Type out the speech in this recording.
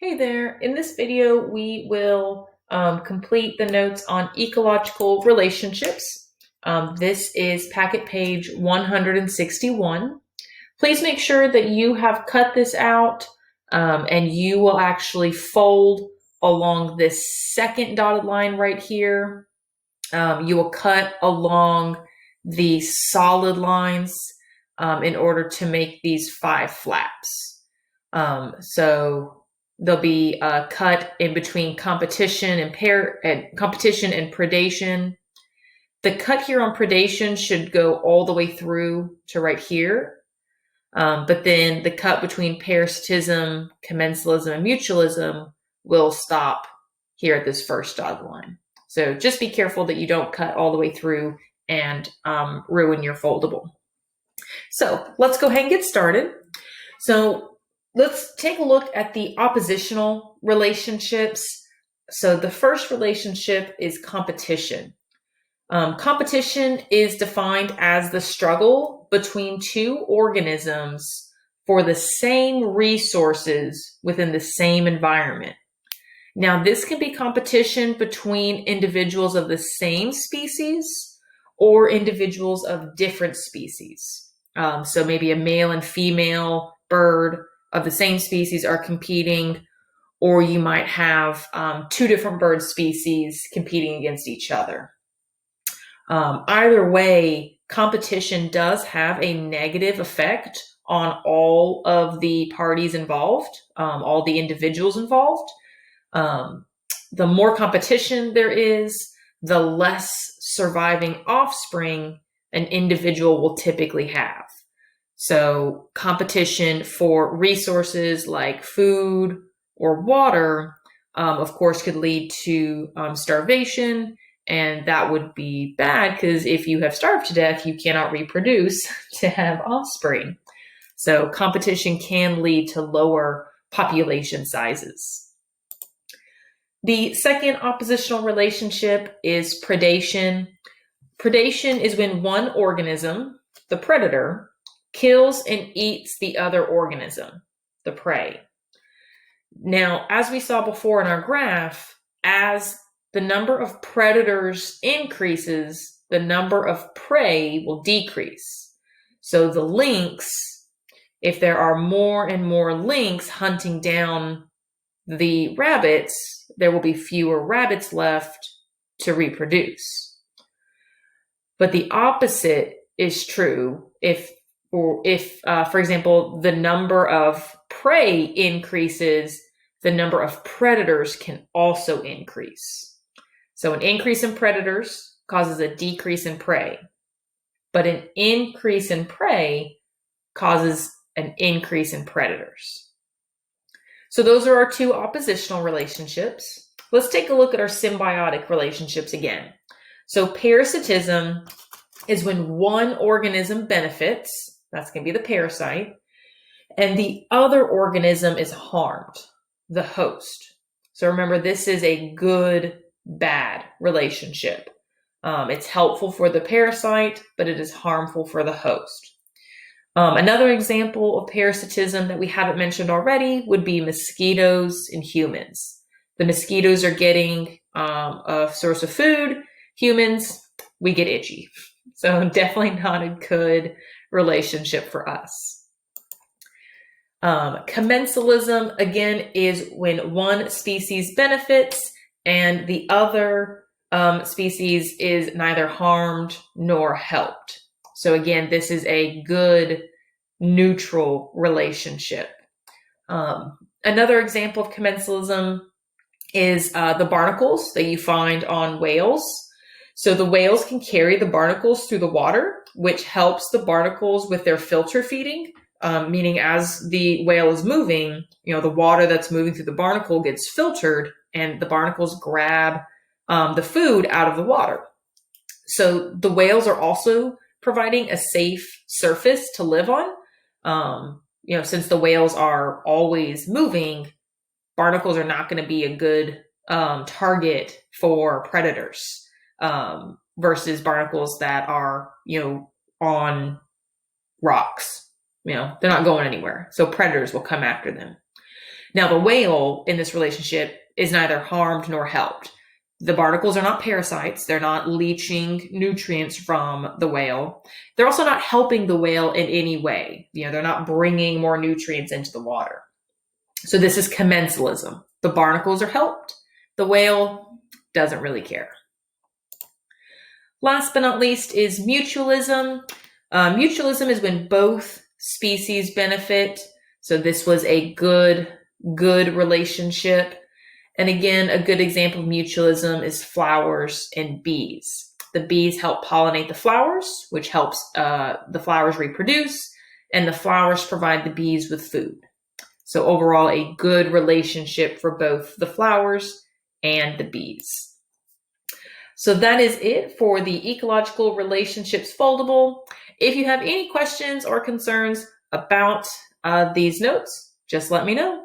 Hey there, in this video we will complete the notes on ecological relationships. This is packet page 161. Please make sure that you have cut this out and you will actually fold along this second dotted line right here. You will cut along the solid lines in order to make these 5 flaps. So there'll be a cut in between competition and predation. The cut here on predation should go all the way through to right here. But then the cut between parasitism, commensalism, and mutualism will stop here at this first dotted line. So just be careful that you don't cut all the way through and ruin your foldable. So let's go ahead and get started. So let's take a look at the oppositional relationships. So the first relationship is competition. Competition is defined as the struggle between 2 organisms for the same resources within the same environment. Now, this can be competition between individuals of the same species or individuals of different species. So maybe a male and female bird of the same species are competing, or you might have 2 different bird species competing against each other. Either way, competition does have a negative effect on all of the parties involved, all the individuals involved. The more competition there is, the less surviving offspring an individual will typically have. So competition for resources like food or water, of course, could lead to starvation, and that would be bad because if you have starved to death, you cannot reproduce to have offspring. So competition can lead to lower population sizes. The second oppositional relationship is predation. Predation is when one organism, the predator, kills and eats the other organism, the prey. Now, as we saw before in our graph, as the number of predators increases, the number of prey will decrease. So the lynx, if there are more and more lynx hunting down the rabbits, there will be fewer rabbits left to reproduce. But the opposite is true. If, for example, the number of prey increases, the number of predators can also increase. So an increase in predators causes a decrease in prey, but an increase in prey causes an increase in predators. So those are our 2 oppositional relationships. Let's take a look at our symbiotic relationships again. So parasitism is when one organism benefits, that's going to be the parasite, and the other organism is harmed, the host. So remember, this is a good-bad relationship. It's helpful for the parasite, but it is harmful for the host. Another example of parasitism that we haven't mentioned already would be mosquitoes in humans. The mosquitoes are getting a source of food. Humans, we get itchy. So definitely not a good relationship for us. Commensalism, again, is when one species benefits and the other species is neither harmed nor helped. So again, this is a good, neutral relationship. Another example of commensalism is the barnacles that you find on whales. So the whales can carry the barnacles through the water, which helps the barnacles with their filter feeding, meaning as the whale is moving, the water that's moving through the barnacle gets filtered and the barnacles grab the food out of the water. So the whales are also providing a safe surface to live on. Since the whales are always moving, barnacles are not going to be a good target for predators versus barnacles that are, on rocks. They're not going anywhere. So predators will come after them. Now, the whale in this relationship is neither harmed nor helped. The barnacles are not parasites. They're not leaching nutrients from the whale. They're also not helping the whale in any way. They're not bringing more nutrients into the water. So this is commensalism. The barnacles are helped. The whale doesn't really care. Last but not least is mutualism. Mutualism is when both species benefit. So this was a good relationship. And again, a good example of mutualism is flowers and bees. The bees help pollinate the flowers, which helps the flowers reproduce, and the flowers provide the bees with food. So overall, a good relationship for both the flowers and the bees. So that is it for the Ecological Relationships foldable. If you have any questions or concerns about these notes, just let me know.